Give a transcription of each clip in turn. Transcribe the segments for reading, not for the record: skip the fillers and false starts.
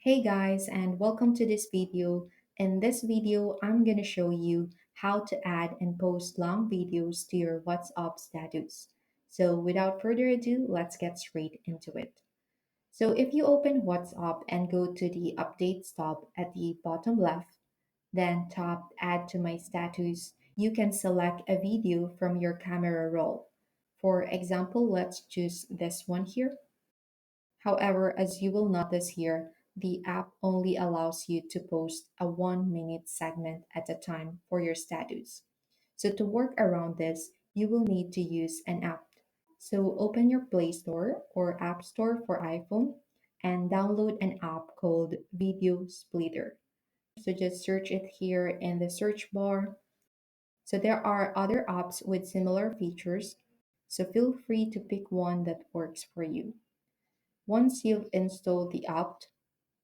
Hey guys, and welcome to this video. In this video, I'm gonna show you how to add and post long videos to your WhatsApp status. So without further ado, let's get straight into it. So if you open WhatsApp and go to the Updates tab at the bottom left, then tap Add to my status, you can select a video from your camera roll. For example, let's choose this one here. However, as you will notice here, the app only allows you to post a 1 minute segment at a time for your status. So to work around this, you will need to use an app. So open your Play Store or App Store for iPhone and download an app called Video Splitter. So just search it here in the search bar. So there are other apps with similar features, so feel free to pick one that works for you. Once you've installed the app,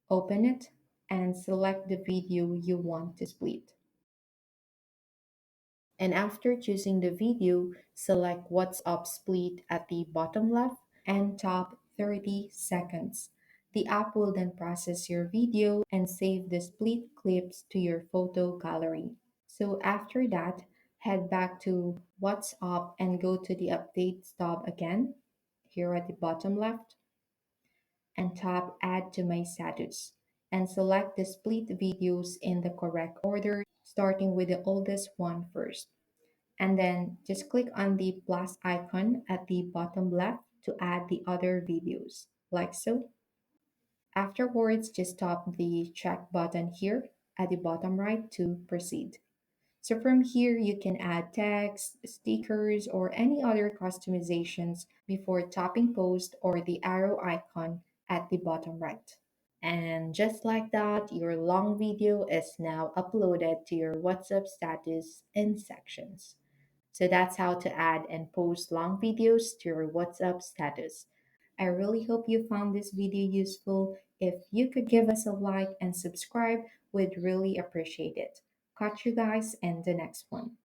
open it and select the video you want to split. And after choosing the video, select WhatsApp Split at the bottom left and tap 30 seconds. The app will then process your video and save the split clips to your photo gallery. So after that, head back to WhatsApp and go to the Updates tab again, here at the bottom left, and tap Add to my status and select the split videos in the correct order, starting with the oldest one first. And then just click on the plus icon at the bottom left to add the other videos, like so. Afterwards, just tap the check button here at the bottom right to proceed. So from here, you can add text, stickers, or any other customizations before tapping post or the arrow icon at the bottom right. And just like that, your long video is now uploaded to your WhatsApp status in sections. So that's how to add and post long videos to your WhatsApp status. I really hope you found this video useful. If you could give us a like and subscribe, we'd really appreciate it. Catch you guys in the next one.